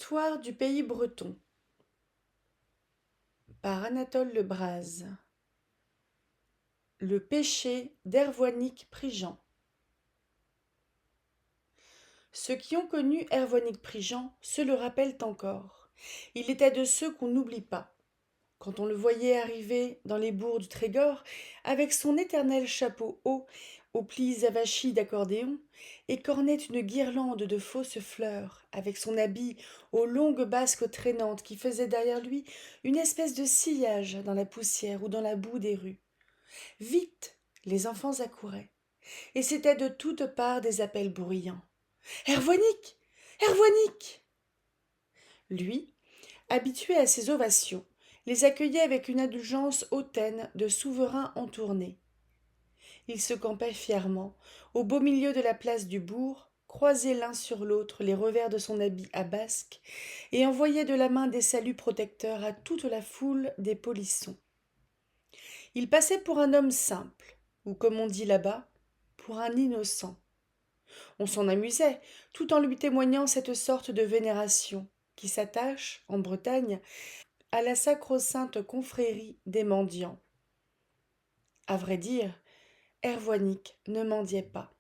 Histoire du pays breton par Anatole Lebras. Le péché d'Hervoinique Prigent. Ceux qui ont connu Hervoinique Prigent se le rappellent encore. Il était de ceux qu'on n'oublie pas. Quand on le voyait arriver dans les bourgs du Trégor, avec son éternel chapeau haut, aux plis avachis d'accordéon, et qu'ornait une guirlande de fausses fleurs, avec son habit aux longues basques traînantes qui faisait derrière lui une espèce de sillage dans la poussière ou dans la boue des rues. Vite, les enfants accouraient, et c'étaient de toutes parts des appels bruyants. Hervoinique! Hervoinique! Lui, habitué à ces ovations, les accueillait avec une indulgence hautaine de souverain en tournée. Ils se campaient fièrement, au beau milieu de la place du bourg, croisaient l'un sur l'autre les revers de son habit à basque, et envoyaient de la main des saluts protecteurs à toute la foule des polissons. Il passait pour un homme simple, ou comme on dit là-bas, pour un innocent. On s'en amusait, tout en lui témoignant cette sorte de vénération qui s'attache, en Bretagne, à la sacro-sainte confrérie des mendiants. À vrai dire, Hervoinique ne mendiait pas.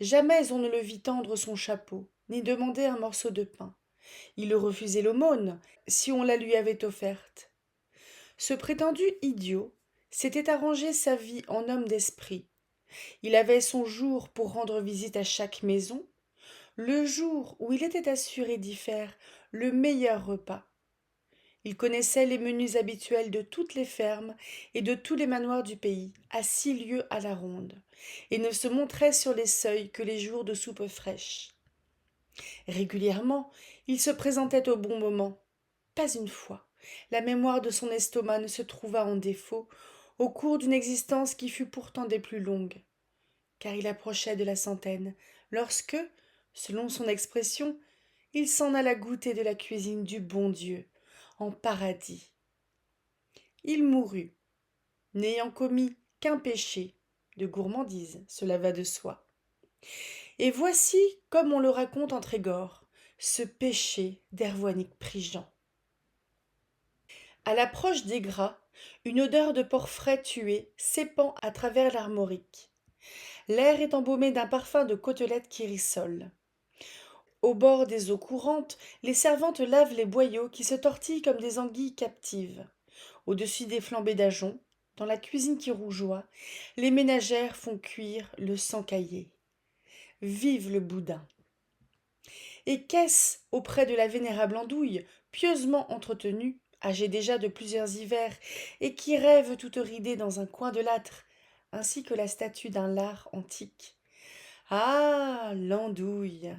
Jamais on ne le vit tendre son chapeau, ni demander un morceau de pain. Il refusait l'aumône, si on la lui avait offerte. Ce prétendu idiot s'était arrangé sa vie en homme d'esprit. Il avait son jour pour rendre visite à chaque maison, le jour où il était assuré d'y faire le meilleur repas. Il connaissait les menus habituels de toutes les fermes et de tous les manoirs du pays, à 6 lieues à la ronde, et ne se montrait sur les seuils que les jours de soupe fraîche. Régulièrement, il se présentait au bon moment. Pas une fois, la mémoire de son estomac ne se trouva en défaut au cours d'une existence qui fut pourtant des plus longues, car il approchait de la centaine, lorsque, selon son expression, il s'en alla goûter de la cuisine du bon Dieu, en paradis. Il mourut, n'ayant commis qu'un péché, de gourmandise, cela va de soi. Et voici comme on le raconte en Trégor, ce péché d'Hervoinique Prigent. À l'approche des gras, une odeur de porc frais tué s'épand à travers l'armorique. L'air est embaumé d'un parfum de côtelettes qui rissolent. Au bord des eaux courantes, les servantes lavent les boyaux qui se tortillent comme des anguilles captives. Au-dessus des flambées d'ajoncs, dans la cuisine qui rougeoie, les ménagères font cuire le sang caillé. Vive le boudin! Et qu'est-ce auprès de la vénérable andouille, pieusement entretenue, âgée déjà de plusieurs hivers, et qui rêve toute ridée dans un coin de l'âtre, ainsi que la statue d'un lard antique. Ah, l'andouille!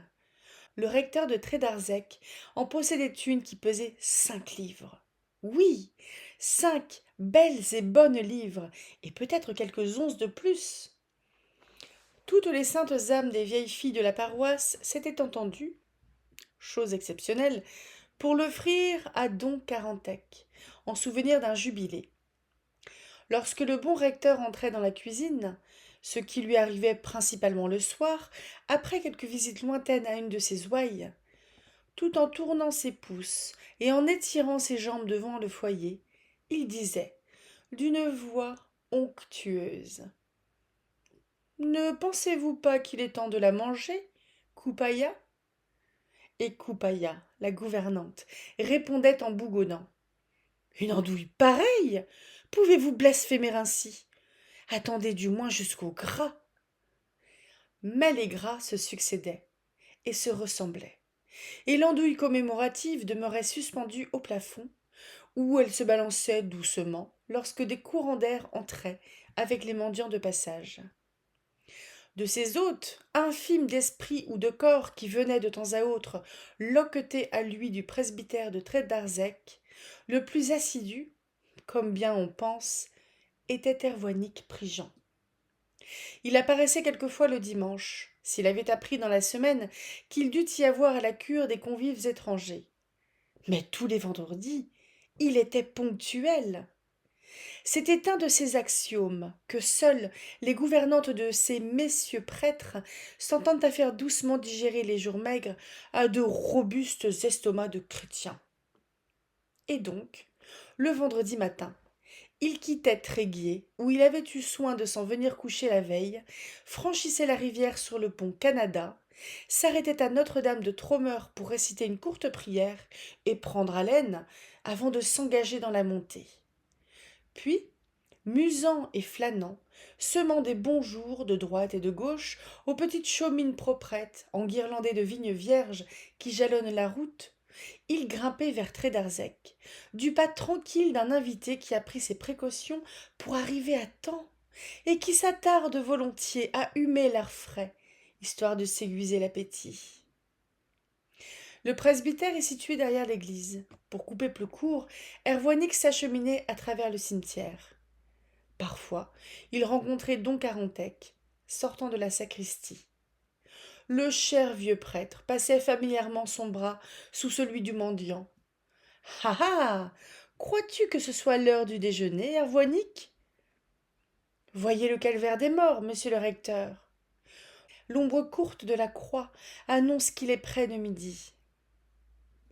Le recteur de Trédarzec en possédait une qui pesait 5 livres. Oui, 5 belles et bonnes livres, et peut-être quelques onces de plus. Toutes les saintes âmes des vieilles filles de la paroisse s'étaient entendues, chose exceptionnelle, pour l'offrir à don Carantec, en souvenir d'un jubilé. Lorsque le bon recteur entrait dans la cuisine, ce qui lui arrivait principalement le soir, après quelques visites lointaines à une de ses ouailles, tout en tournant ses pouces et en étirant ses jambes devant le foyer, il disait, d'une voix onctueuse: Ne pensez-vous pas qu'il est temps de la manger, Coupaya? Et Coupaya, la gouvernante, répondait en bougonnant: Une andouille pareille! Pouvez-vous blasphémer ainsi? Attendez du moins jusqu'au gras. Mais les gras se succédaient et se ressemblaient, et l'andouille commémorative demeurait suspendue au plafond, où elle se balançait doucement lorsque des courants d'air entraient avec les mendiants de passage. De ces hôtes, infimes d'esprit ou de corps qui venaient de temps à autre loqueter à lui du presbytère de Trédarzec, le plus assidu, comme bien on pense, était Hervoinique Prigent. Il apparaissait quelquefois le dimanche, s'il avait appris dans la semaine qu'il dût y avoir à la cure des convives étrangers. Mais tous les vendredis, il était ponctuel. C'était un de ces axiomes que seules les gouvernantes de ces messieurs prêtres s'entendent à faire doucement digérer les jours maigres à de robustes estomacs de chrétiens. Et donc, le vendredi matin, il quittait Tréguier, où il avait eu soin de s'en venir coucher la veille, franchissait la rivière sur le pont Canada, s'arrêtait à Notre-Dame de Tromeur pour réciter une courte prière et prendre haleine avant de s'engager dans la montée. Puis, musant et flânant, semant des bonjours de droite et de gauche aux petites chaumines proprettes enguirlandées de vignes vierges qui jalonnent la route, il grimpait vers Trédarzec, du pas tranquille d'un invité qui a pris ses précautions pour arriver à temps et qui s'attarde volontiers à humer l'air frais, histoire de s'aiguiser l'appétit. Le presbytère est situé derrière l'église. Pour couper plus court, Ervoinix s'acheminait à travers le cimetière. Parfois, il rencontrait Don Carantec, sortant de la sacristie. Le cher vieux prêtre passait familièrement son bras sous celui du mendiant. Ah ah! Crois-tu que ce soit l'heure du déjeuner, Ervoinic? Voyez le calvaire des morts, monsieur le recteur. L'ombre courte de la croix annonce qu'il est près de midi.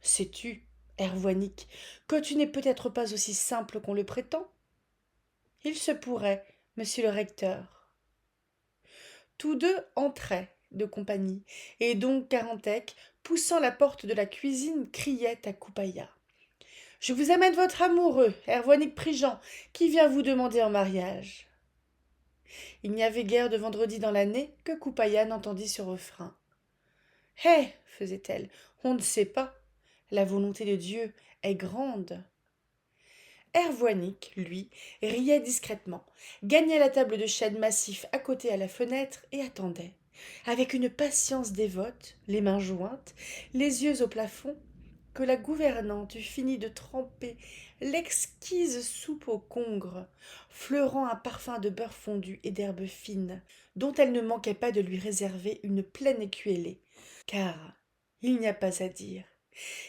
Sais-tu, Ervoinic, que tu n'es peut-être pas aussi simple qu'on le prétend? Il se pourrait, monsieur le recteur. Tous deux entraient de compagnie, et donc Carantec, poussant la porte de la cuisine, criait à Coupaya. Je vous amène votre amoureux, Ervoinic Prigent, qui vient vous demander en mariage. Il n'y avait guère de vendredi dans l'année que Coupaya n'entendit ce refrain. Hé, faisait-elle, on ne sait pas. La volonté de Dieu est grande. Ervoinic, lui, riait discrètement, gagnait la table de chêne massif à côté à la fenêtre et attendait, avec une patience dévote, les mains jointes, les yeux au plafond, que la gouvernante eût fini de tremper l'exquise soupe au congre, fleurant un parfum de beurre fondu et d'herbes fines, dont elle ne manquait pas de lui réserver une pleine écuellée, car, il n'y a pas à dire,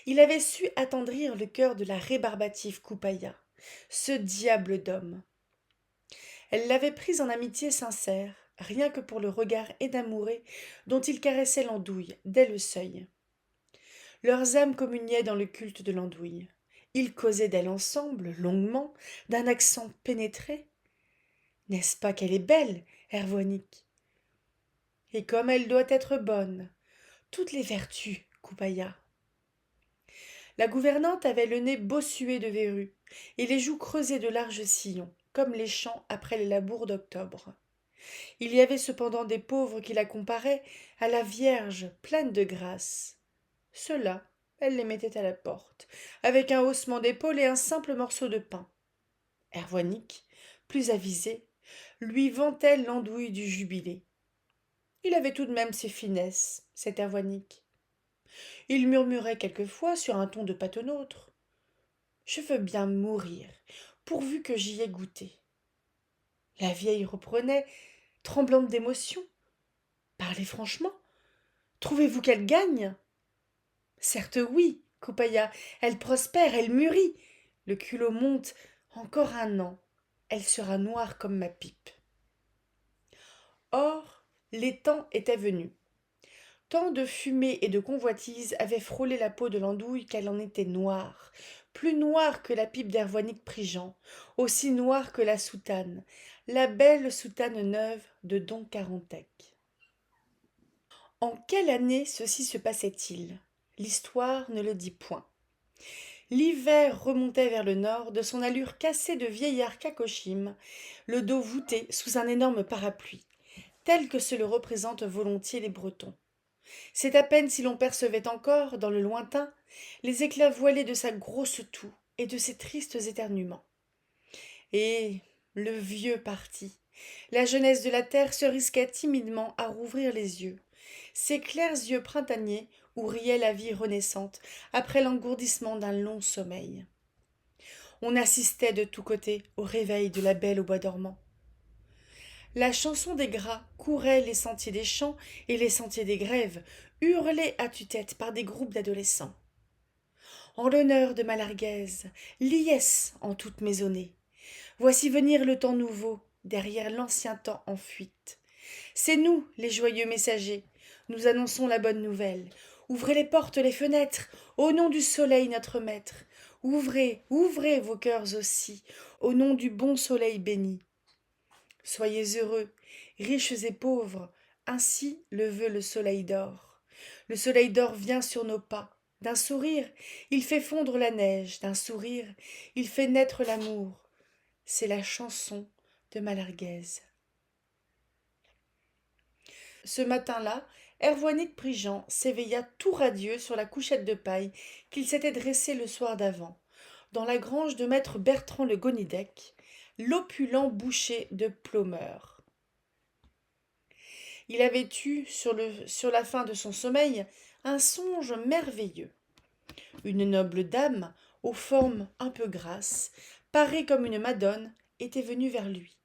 il avait su attendrir le cœur de la rébarbative Coupaya, ce diable d'homme. Elle l'avait pris en amitié sincère, rien que pour le regard énamouré dont il caressait l'andouille dès le seuil. Leurs âmes communiaient dans le culte de l'andouille. Ils causaient d'elle ensemble, longuement, d'un accent pénétré. N'est-ce pas qu'elle est belle, Ervoinic? Et comme elle doit être bonne, toutes les vertus, Coupaya. La gouvernante avait le nez bossué de verrues et les joues creusées de larges sillons, comme les champs après les labours d'octobre. Il y avait cependant des pauvres qui la comparaient à la Vierge pleine de grâce. Ceux-là, elle les mettait à la porte, avec un haussement d'épaules et un simple morceau de pain. Ervoinic, plus avisé, lui vantait l'andouille du jubilé. Il avait tout de même ses finesses, cet Ervoinic. Il murmurait quelquefois sur un ton de patenôtre. Je veux bien mourir, pourvu que j'y aie goûté. La vieille reprenait, tremblante d'émotion. Parlez franchement. Trouvez-vous qu'elle gagne? Certes oui, Coupaya, elle prospère, elle mûrit. Le culot monte, encore un an. Elle sera noire comme ma pipe. Or, les temps étaient venus. Tant de fumée et de convoitise avaient frôlé la peau de l'andouille qu'elle en était noire, plus noire que la pipe d'Ervoinic Prigent, aussi noire que la soutane, la belle soutane neuve de Don Carantec. En quelle année ceci se passait-il? L'histoire ne le dit point. L'hiver remontait vers le nord de son allure cassée de vieillard cacochime, le dos voûté sous un énorme parapluie, tel que se le représentent volontiers les Bretons. C'est à peine si l'on percevait encore, dans le lointain, les éclats voilés de sa grosse toux et de ses tristes éternuements. Et le vieux parti, la jeunesse de la terre se risquait timidement à rouvrir les yeux, ces clairs yeux printaniers où riait la vie renaissante après l'engourdissement d'un long sommeil. On assistait de tous côtés au réveil de la belle au bois dormant. La chanson des gras courait les sentiers des champs et les sentiers des grèves, hurlée à tue-tête par des groupes d'adolescents. En l'honneur de Malarguez, liesse en toute maisonnée, Voici venir le temps nouveau, derrière l'ancien temps en fuite. C'est nous, les joyeux messagers. Nous annonçons la bonne nouvelle. Ouvrez les portes, les fenêtres, au nom du soleil notre maître. Ouvrez, ouvrez vos cœurs aussi, au nom du bon soleil béni. Soyez heureux, riches et pauvres, ainsi le veut le soleil d'or. Le soleil d'or vient sur nos pas. D'un sourire, il fait fondre la neige, d'un sourire, il fait naître l'amour. C'est la chanson de Malarguez. Ce matin-là, Ervoinique Prigent s'éveilla tout radieux sur la couchette de paille qu'il s'était dressée le soir d'avant, dans la grange de maître Bertrand le Gonidec, l'opulent boucher de Ploemeur. Il avait eu, sur la fin de son sommeil, un songe merveilleux. Une noble dame, aux formes un peu grasses, parée comme une madone, était venue vers lui,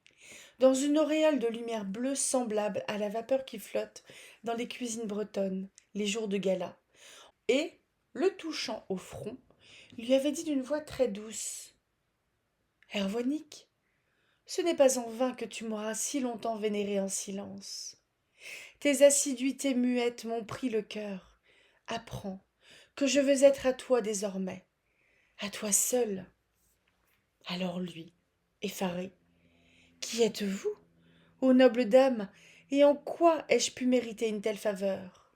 dans une auréole de lumière bleue semblable à la vapeur qui flotte dans les cuisines bretonnes les jours de gala, et, le touchant au front, lui avait dit d'une voix très douce: Ervoinique, ce n'est pas en vain que tu m'auras si longtemps vénéré en silence. Tes assiduités muettes m'ont pris le cœur. Apprends que je veux être à toi désormais, à toi seul. Alors lui, effaré: Qui êtes-vous, ô noble dame, et en quoi ai-je pu mériter une telle faveur?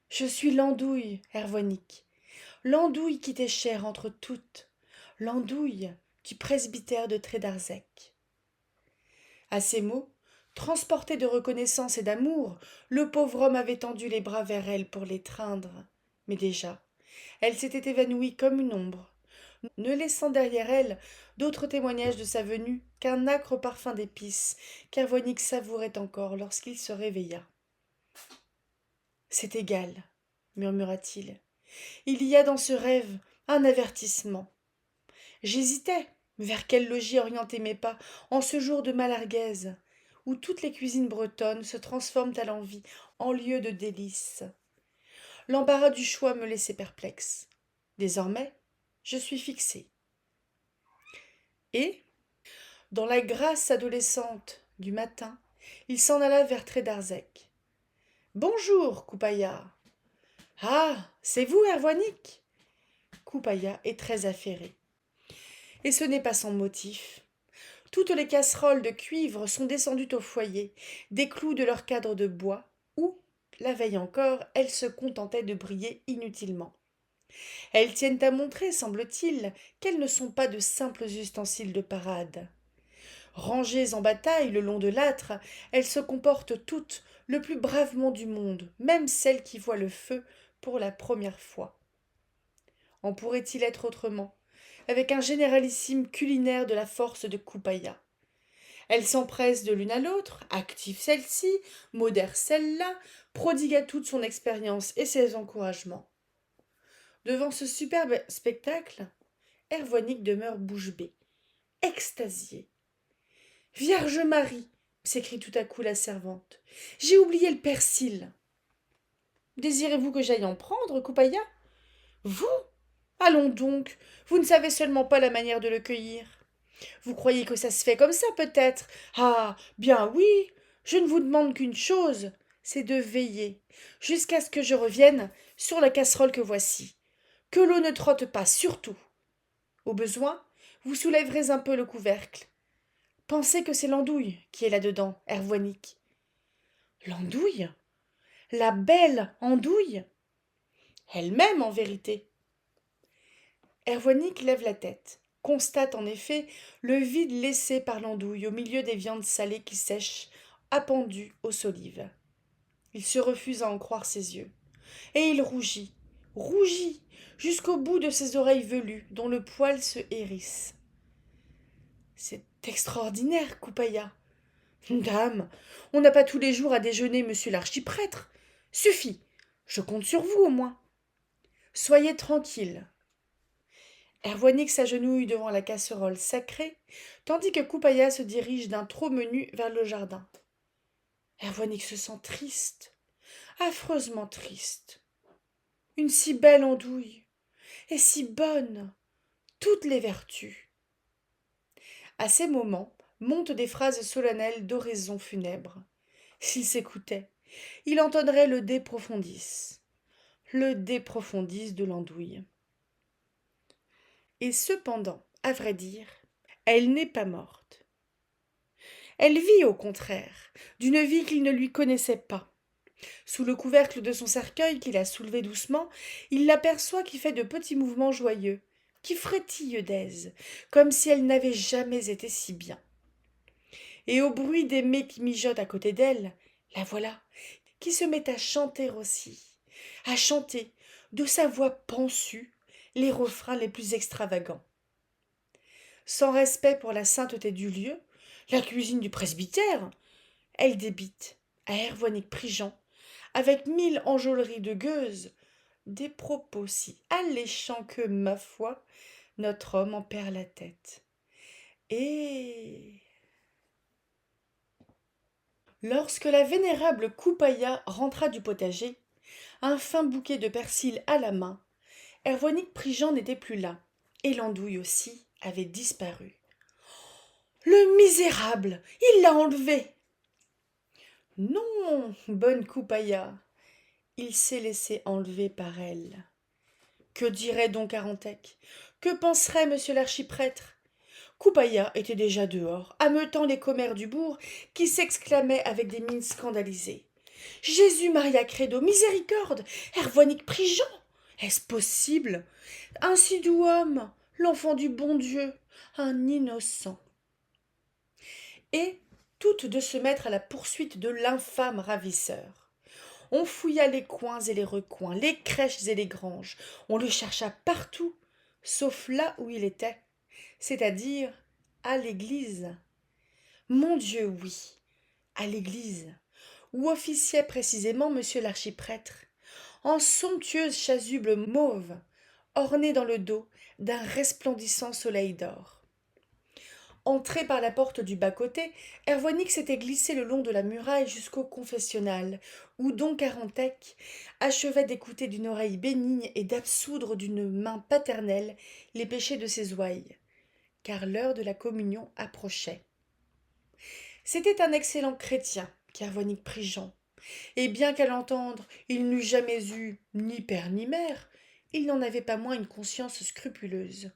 Je suis l'andouille, Ervoinique, l'andouille qui t'est chère entre toutes, l'andouille du presbytère de Trédarzec. À ces mots, transporté de reconnaissance et d'amour, le pauvre homme avait tendu les bras vers elle pour l'étreindre. Mais déjà, elle s'était évanouie comme une ombre, ne laissant derrière elle d'autres témoignages de sa venue qu'un âcre parfum d'épices qu'Ervoinique savourait encore lorsqu'il se réveilla. C'est égal, murmura-t-il. Il y a dans ce rêve un avertissement. J'hésitais vers quel logis orienter mes pas en ce jour de Malarguez, où toutes les cuisines bretonnes se transforment à l'envi en lieu de délices. L'embarras du choix me laissait perplexe. Désormais, je suis fixé. Et, dans la grâce adolescente du matin, il s'en alla vers Trédarzec. Bonjour, Coupaya. Ah, c'est vous, Ervoinique? Coupaya est très affairé. Et ce n'est pas sans motif. Toutes les casseroles de cuivre sont descendues au foyer, des clous de leur cadre de bois, où, la veille encore, elles se contentaient de briller inutilement. Elles tiennent à montrer, semble-t-il, qu'elles ne sont pas de simples ustensiles de parade. Rangées en bataille le long de l'âtre, elles se comportent toutes le plus bravement du monde, même celles qui voient le feu pour la première fois. En pourrait-il être autrement, avec un généralissime culinaire de la force de Coupaya? Elles s'empressent de l'une à l'autre, active celle-ci, modère celle-là, prodigue à toute son expérience et ses encouragements. Devant ce superbe spectacle, Ervoinique demeure bouche bée, extasiée. Vierge Marie, s'écrie tout à coup la servante, j'ai oublié le persil. Désirez-vous que j'aille en prendre, Coupaya? Vous? Allons donc, vous ne savez seulement pas la manière de le cueillir. Vous croyez que ça se fait comme ça, peut-être? Ah, bien oui, je ne vous demande qu'une chose, c'est de veiller, jusqu'à ce que je revienne, sur la casserole que voici. Que l'eau ne trotte pas, surtout. Au besoin, vous soulèverez un peu le couvercle. Pensez que c'est l'andouille qui est là-dedans, Ervoinique. L'andouille? La belle andouille? Elle-même, en vérité. Ervoinique lève la tête, constate en effet le vide laissé par l'andouille au milieu des viandes salées qui sèchent, appendues aux solives. Il se refuse à en croire ses yeux. Et il rougit, rougit, jusqu'au bout de ses oreilles velues, dont le poil se hérisse. C'est extraordinaire, Coupaya. Dame, on n'a pas tous les jours à déjeuner monsieur l'archiprêtre. Suffit, je compte sur vous au moins. Soyez tranquille. Ervoinique s'agenouille devant la casserole sacrée, tandis que Coupaya se dirige d'un trot menu vers le jardin. Ervoinique se sent triste, affreusement triste. Une si belle andouille, et si bonne, toutes les vertus. À ces moments montent des phrases solennelles d'oraison funèbre. S'il s'écoutait, il entendrait le de profundis de l'andouille. Et cependant, à vrai dire, elle n'est pas morte. Elle vit, au contraire, d'une vie qu'il ne lui connaissait pas. Sous le couvercle de son cercueil qu'il a soulevé doucement, il l'aperçoit qui fait de petits mouvements joyeux, qui frétille d'aise, comme si elle n'avait jamais été si bien. Et au bruit des mets qui mijotent à côté d'elle, la voilà, qui se met à chanter aussi, à chanter, de sa voix pansue, les refrains les plus extravagants. Sans respect pour la sainteté du lieu, la cuisine du presbytère, elle débite, à Hervonig-Prigent, avec 1000 enjôleries de gueuses, des propos si alléchants que, ma foi, notre homme en perd la tête. Et lorsque la vénérable Coupaïa rentra du potager, un fin bouquet de persil à la main, Hervonig-Prigent n'était plus là, et l'andouille aussi avait disparu. Le misérable, il l'a enlevé. Non, bonne Coupaïa, il s'est laissé enlever par elle. Que dirait donc Arantec? Que penserait monsieur l'archiprêtre? Coupaïa était déjà dehors, ameutant les commères du bourg, qui s'exclamaient avec des mines scandalisées. Jésus Maria Credo, miséricorde! Hervonig-Prigent! Est-ce possible? Un si doux homme, l'enfant du bon Dieu, un innocent. Et toutes de se mettre à la poursuite de l'infâme ravisseur. On fouilla les coins et les recoins, les crèches et les granges. On le chercha partout, sauf là où il était, c'est-à-dire à l'église. Mon Dieu, oui, à l'église, où officiait précisément monsieur l'archiprêtre, en somptueuse chasuble mauve, ornée dans le dos d'un resplendissant soleil d'or. Entré par la porte du bas-côté, Hervonig s'était glissé le long de la muraille jusqu'au confessionnal, où don Carantec achevait d'écouter d'une oreille bénigne et d'absoudre d'une main paternelle les péchés de ses ouailles, car l'heure de la communion approchait. C'était un excellent chrétien qu'Hervonig-Prigent, et bien qu'à l'entendre il n'eût jamais eu ni père ni mère, il n'en avait pas moins une conscience scrupuleuse,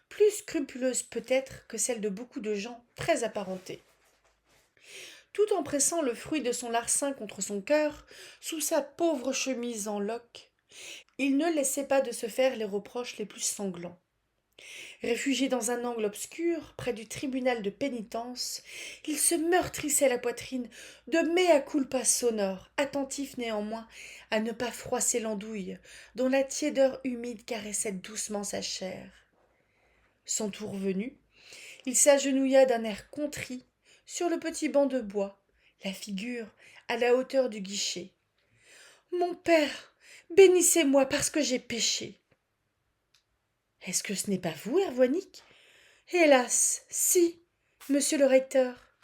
plus scrupuleuse peut-être que celle de beaucoup de gens très apparentés. Tout en pressant le fruit de son larcin contre son cœur, sous sa pauvre chemise en loques, il ne laissait pas de se faire les reproches les plus sanglants. Réfugié dans un angle obscur, près du tribunal de pénitence, il se meurtrissait la poitrine de mea culpa sonore, attentif néanmoins à ne pas froisser l'andouille, dont la tiédeur humide caressait doucement sa chair. Son tour venu, il s'agenouilla d'un air contrit sur le petit banc de bois, la figure à la hauteur du guichet. Mon père, bénissez-moi parce que j'ai péché. Est-ce que ce n'est pas vous, Hervonig? Hélas, si, monsieur le recteur.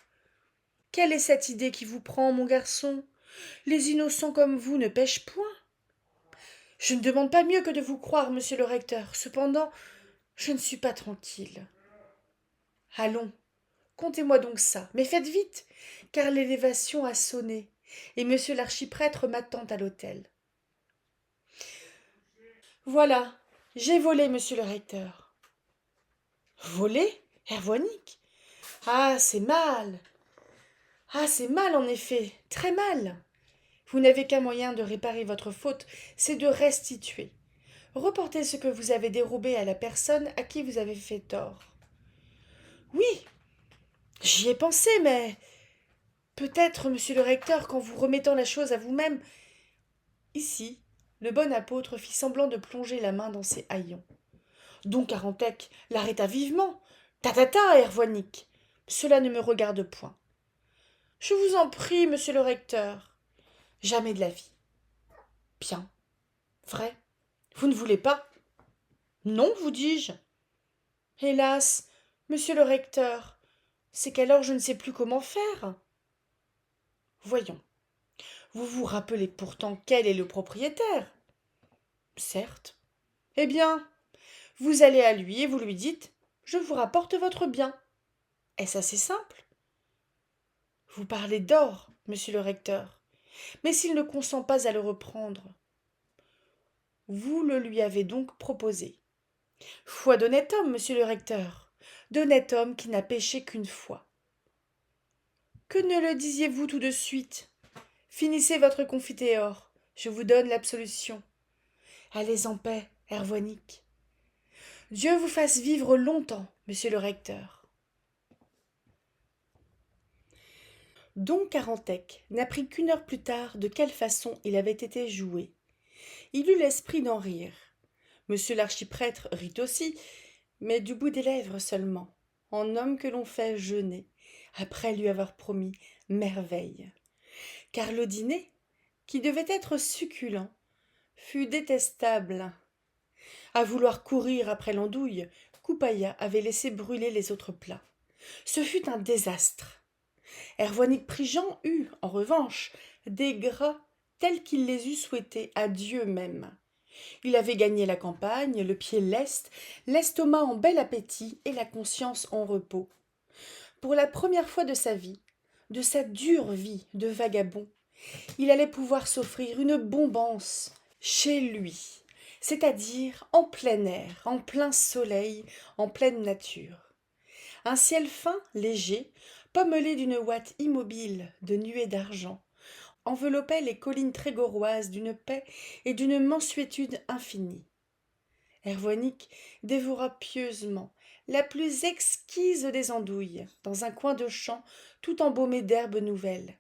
Quelle est cette idée qui vous prend, mon garçon? Les innocents comme vous ne pêchent point. Je ne demande pas mieux que de vous croire, monsieur le recteur. Cependant, je ne suis pas tranquille. Allons, contez-moi donc ça, mais faites vite, car l'élévation a sonné, et monsieur l'archiprêtre m'attend à l'hôtel. Voilà, j'ai volé, monsieur le recteur. Volé, Hervonig? Ah, c'est mal. Ah, c'est mal en effet, très mal. Vous n'avez qu'un moyen de réparer votre faute, c'est de restituer. Reportez ce que vous avez dérobé à la personne à qui vous avez fait tort. Oui, j'y ai pensé, mais peut-être, monsieur le recteur, qu'en vous remettant la chose à vous-même. Ici, le bon apôtre fit semblant de plonger la main dans ses haillons. Don Carantec l'arrêta vivement. Ta, Hervonig, cela ne me regarde point. Je vous en prie, monsieur le recteur. Jamais de la vie. Bien. Vrai. Vous ne voulez pas? Non, vous dis-je. Hélas, monsieur le recteur, c'est qu'alors je ne sais plus comment faire. Voyons. Vous vous rappelez pourtant quel est le propriétaire? Certes. Eh bien, vous allez à lui et vous lui dites: je vous rapporte votre bien. Est-ce assez simple? Vous parlez d'or, monsieur le recteur. Mais s'il ne consent pas à le reprendre, vous le lui avez donc proposé. Foi d'honnête homme, monsieur le recteur, d'honnête homme qui n'a péché qu'une fois. Que ne le disiez-vous tout de suite? Finissez votre confiteor, je vous donne l'absolution. Allez en paix, Ervoinique. Dieu vous fasse vivre longtemps, monsieur le recteur. Don Carantec n'apprit qu'une heure plus tard de quelle façon il avait été joué. Il eut l'esprit d'en rire. Monsieur l'archiprêtre rit aussi, mais du bout des lèvres seulement, en homme que l'on fait jeûner, après lui avoir promis merveille. Car le dîner, qui devait être succulent, fut détestable. À vouloir courir après l'andouille, Coupaïa avait laissé brûler les autres plats. Ce fut un désastre. Ervoinique Prigent eut, en revanche, des gras tels qu'il les eût souhaités à Dieu même. Il avait gagné la campagne, le pied leste, l'estomac en bel appétit et la conscience en repos. Pour la première fois de sa vie, de sa dure vie de vagabond, il allait pouvoir s'offrir une bombance chez lui, c'est-à-dire en plein air, en plein soleil, en pleine nature. Un ciel fin, léger, pommelé d'une ouate immobile de nuées d'argent, enveloppait les collines trégoroises d'une paix et d'une mansuétude infinie. Ervoinique dévora pieusement la plus exquise des andouilles, dans un coin de champ tout embaumé d'herbes nouvelles,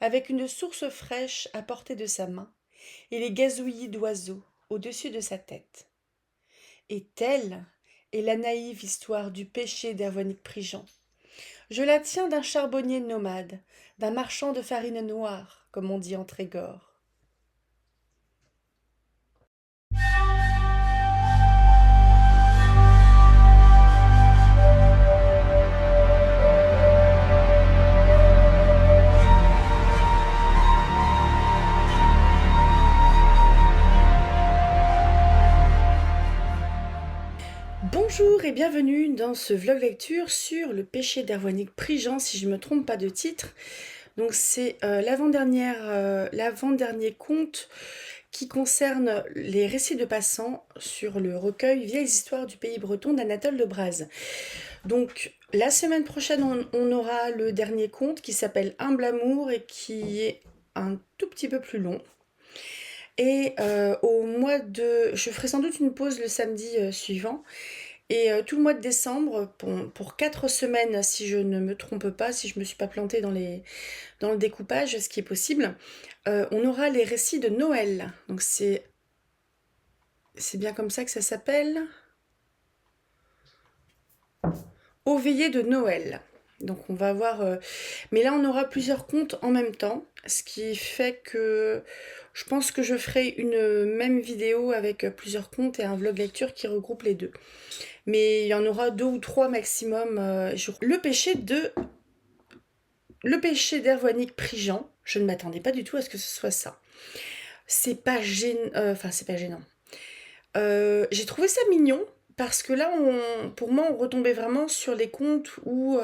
avec une source fraîche à portée de sa main, et les gazouillis d'oiseaux au-dessus de sa tête. Et telle est la naïve histoire du péché d'Ervoinique Prigent. Je la tiens d'un charbonnier nomade, d'un marchand de farine noire, comme on dit en Trégor. Bonjour et bienvenue dans ce vlog lecture sur le péché d'Ervoinique Prigent, si je ne me trompe pas de titre. Donc c'est l'avant-dernier conte qui concerne les récits de passants sur le recueil Vieilles histoires du pays breton d'Anatole de Braz. Donc la semaine prochaine on aura le dernier conte qui s'appelle Humble amour et qui est un tout petit peu plus long. Et je ferai sans doute une pause le samedi suivant. Et tout le mois de décembre, pour 4 semaines, si je ne me trompe pas, si je ne me suis pas plantée dans le découpage, ce qui est possible, on aura les récits de Noël. Donc c'est bien comme ça que ça s'appelle. Aux veillées de Noël. Donc on va avoir... Mais là, on aura plusieurs contes en même temps, ce qui fait que je pense que je ferai une même vidéo avec plusieurs contes et un vlog lecture qui regroupe les deux. Mais il y en aura 2 ou 3 maximum. Le péché d'Ervoinique Prigent, je ne m'attendais pas du tout à ce que ce soit ça. C'est pas gênant. C'est pas gênant. J'ai trouvé ça mignon parce que là, pour moi, on retombait vraiment sur les contes où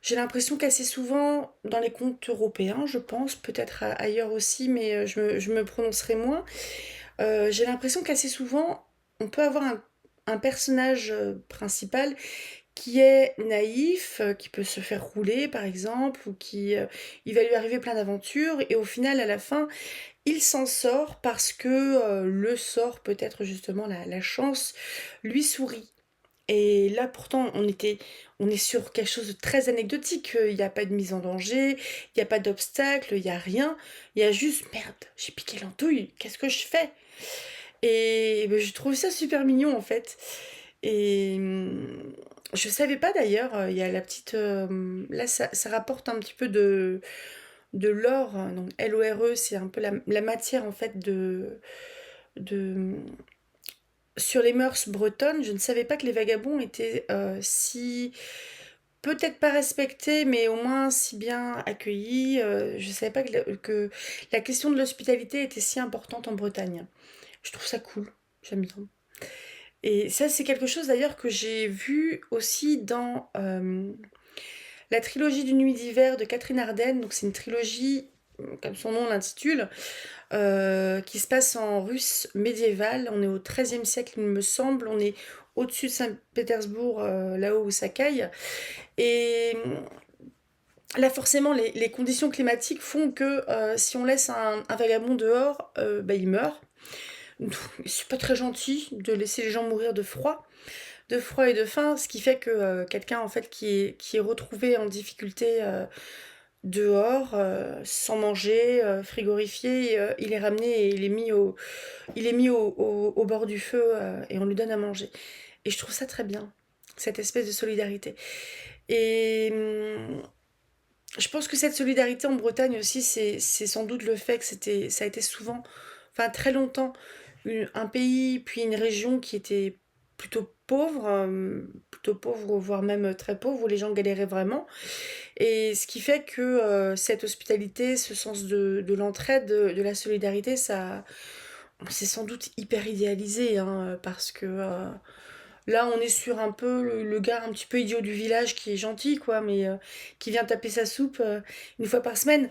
j'ai l'impression qu'assez souvent, dans les contes européens, je pense, peut-être ailleurs aussi, mais je me prononcerai moins, j'ai l'impression qu'assez souvent, on peut avoir un personnage principal qui est naïf, qui peut se faire rouler par exemple, ou il va lui arriver plein d'aventures, et au final, à la fin, il s'en sort parce que le sort, peut-être justement la chance, lui sourit. Et là, pourtant, on est sur quelque chose de très anecdotique. Il n'y a pas de mise en danger, il n'y a pas d'obstacle, il n'y a rien. Il y a juste, merde, j'ai piqué l'andouille, qu'est-ce que je fais? Et ben, je trouve ça super mignon en fait. Et je savais pas d'ailleurs, il y a la petite... là, ça rapporte un petit peu de l'or. Donc LORE, c'est un peu la matière en fait de, sur les mœurs bretonnes. Je ne savais pas que les vagabonds étaient si... Peut-être pas respectés, mais au moins si bien accueillis. Je ne savais pas que la question de l'hospitalité était si importante en Bretagne. Je trouve ça cool, j'aime bien. Et ça, c'est quelque chose d'ailleurs que j'ai vu aussi dans la trilogie d'une nuit d'hiver de Catherine Ardenne. Donc c'est une trilogie, comme son nom l'intitule, qui se passe en Russe médiévale. On est au XIIIe siècle, il me semble. On est au-dessus de Saint-Pétersbourg, là-haut où ça caille. Et là, forcément, les conditions climatiques font que si on laisse un vagabond dehors, bah, il meurt. C'est pas très gentil de laisser les gens mourir de froid et de faim, ce qui fait que quelqu'un en fait qui est retrouvé en difficulté dehors, sans manger, frigorifié, il est ramené et il est mis au bord du feu et on lui donne à manger. Et je trouve ça très bien, cette espèce de solidarité. Et je pense que cette solidarité en Bretagne aussi, c'est sans doute le fait que ça a été souvent, enfin très longtemps, un pays, puis une région qui était plutôt pauvre, voire même très pauvre, où les gens galéraient vraiment. Et ce qui fait que cette hospitalité, ce sens de l'entraide, de la solidarité, ça, c'est sans doute hyper idéalisé, hein, parce que là, on est sur un peu le gars un petit peu idiot du village qui est gentil, quoi, mais qui vient taper sa soupe une fois par semaine.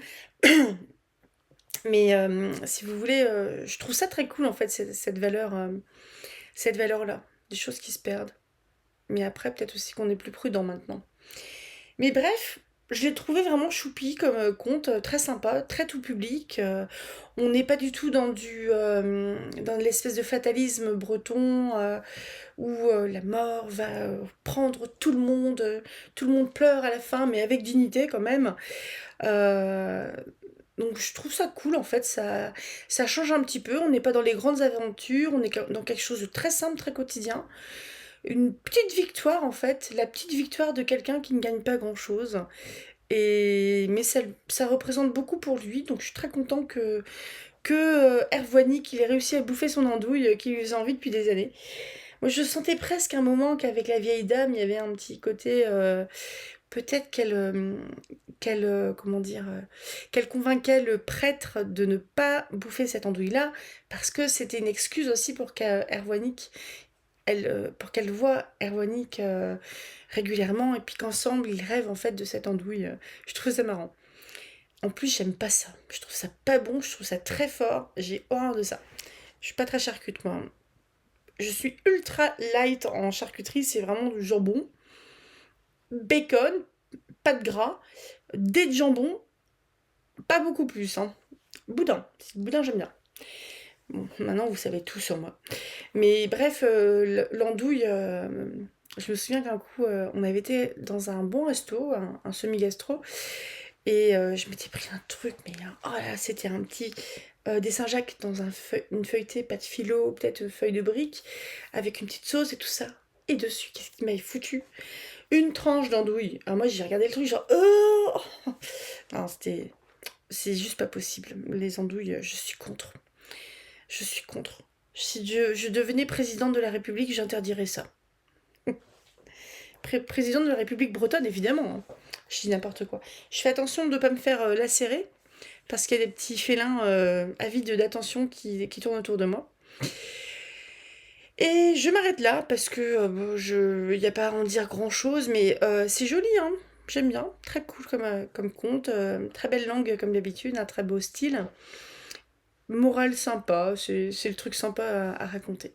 Mais si vous voulez, je trouve ça très cool, en fait, cette valeur-là. Des choses qui se perdent. Mais après, peut-être aussi qu'on est plus prudent maintenant. Mais bref, je l'ai trouvé vraiment choupi comme conte, très sympa, très tout public. On n'est pas du tout dans l'espèce de fatalisme breton où la mort va prendre tout le monde pleure à la fin, mais avec dignité quand même. Euh, donc je trouve ça cool en fait, ça change un petit peu, on n'est pas dans les grandes aventures, on est dans quelque chose de très simple, très quotidien. Une petite victoire en fait, la petite victoire de quelqu'un qui ne gagne pas grand-chose. Mais ça représente beaucoup pour lui, donc je suis très content que Ervoinik il ait réussi à bouffer son andouille qui lui faisait envie depuis des années. Moi je sentais presque un moment qu'avec la vieille dame il y avait un petit côté peut-être comment dire, qu'elle convainquait le prêtre de ne pas bouffer cette andouille-là, parce que c'était une excuse aussi pour qu'Ervoinik, pour qu'elle voie Ervoinik régulièrement, et puis qu'ensemble ils rêvent en fait de cette andouille. Je trouve ça marrant. En plus, j'aime pas ça. Je trouve ça pas bon, je trouve ça très fort. J'ai horreur de ça. Je suis pas très charcute, moi. Je suis ultra light en charcuterie, c'est vraiment du jambon, bacon, pas de gras, des jambons, pas beaucoup plus, hein. Boudin. Boudin, j'aime bien. Bon, maintenant, vous savez tout sur moi. Mais bref, l'andouille, je me souviens qu'un coup, on avait été dans un bon resto, un semi-gastro, et je m'étais pris un truc, mais oh là, c'était un petit des Saint-Jacques dans une feuilletée, pas de philo, peut-être feuille de brique, avec une petite sauce et tout ça. Et dessus, qu'est-ce qu'il m'avait foutu? Une tranche d'andouille. Alors moi, j'ai regardé le truc, genre, oh non, c'est juste pas possible. Les andouilles, je suis contre. Je suis contre. Si je devenais présidente de la République, j'interdirais ça. Présidente de la République bretonne, évidemment, hein. Je dis n'importe quoi. Je fais attention de ne pas me faire lacérer, parce qu'il y a des petits félins avides d'attention qui tournent autour de moi. Et je m'arrête là, parce que il n'y a pas à en dire grand-chose, mais c'est joli, hein. J'aime bien. Très cool comme conte. Très belle langue, comme d'habitude. Un très beau style. Morale sympa. C'est le truc sympa à raconter.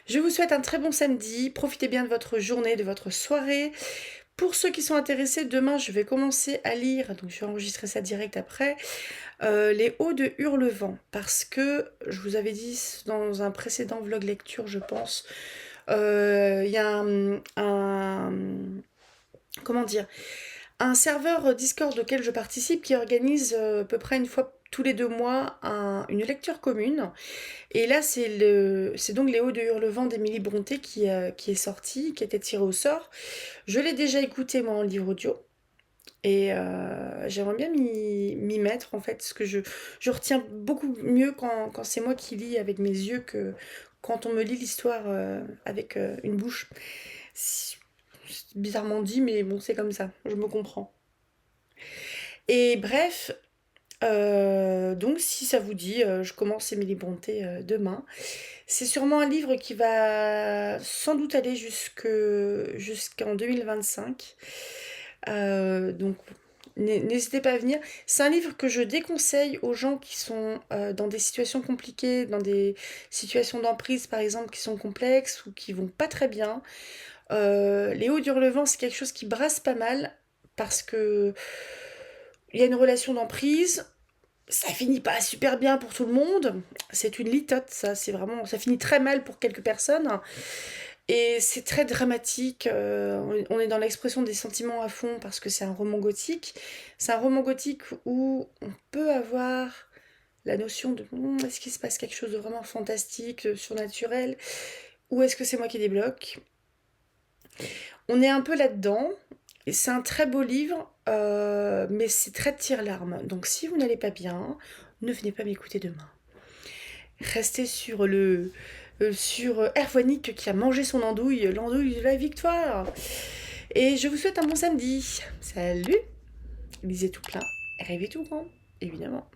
Je vous souhaite un très bon samedi. Profitez bien de votre journée, de votre soirée. Pour ceux qui sont intéressés, demain je vais commencer à lire, donc je vais enregistrer ça direct après, Les Hauts de Hurlevent, parce que je vous avais dit dans un précédent vlog lecture, je pense, il y a comment dire, un serveur Discord auquel je participe qui organise à peu près une fois tous les 2 mois une lecture commune. Et là, c'est donc Les Hauts de Hurlevent d'Émilie Brontë qui est sorti, qui a été tiré au sort. Je l'ai déjà écouté moi en livre audio. Et j'aimerais bien m'y mettre en fait, parce que je retiens beaucoup mieux quand c'est moi qui lis avec mes yeux que quand on me lit l'histoire avec une bouche. C'est bizarrement dit, mais bon, c'est comme ça, je me comprends. Et bref, donc si ça vous dit, je commence Émilie Brontë demain. C'est sûrement un livre qui va sans doute aller jusqu'en 2025. Donc n'hésitez pas à venir. C'est un livre que je déconseille aux gens qui sont dans des situations compliquées, dans des situations d'emprise par exemple qui sont complexes ou qui vont pas très bien. Les hauts d'Hurlevent, c'est quelque chose qui brasse pas mal parce que il y a une relation d'emprise. Ça finit pas super bien pour tout le monde. C'est une litote, ça. C'est vraiment, ça finit très mal pour quelques personnes. Et c'est très dramatique. On est dans l'expression des sentiments à fond parce que c'est un roman gothique. C'est un roman gothique où on peut avoir la notion de est-ce qu'il se passe quelque chose de vraiment fantastique, de surnaturel, ou est-ce que c'est moi qui débloque. On est un peu là-dedans. Et c'est un très beau livre, mais c'est très tire-larme. Donc si vous n'allez pas bien, ne venez pas m'écouter demain. Restez sur Ervoinique qui a mangé son andouille, l'andouille de la victoire. Et je vous souhaite un bon samedi. Salut. Lisez tout plein, rêvez tout grand, évidemment.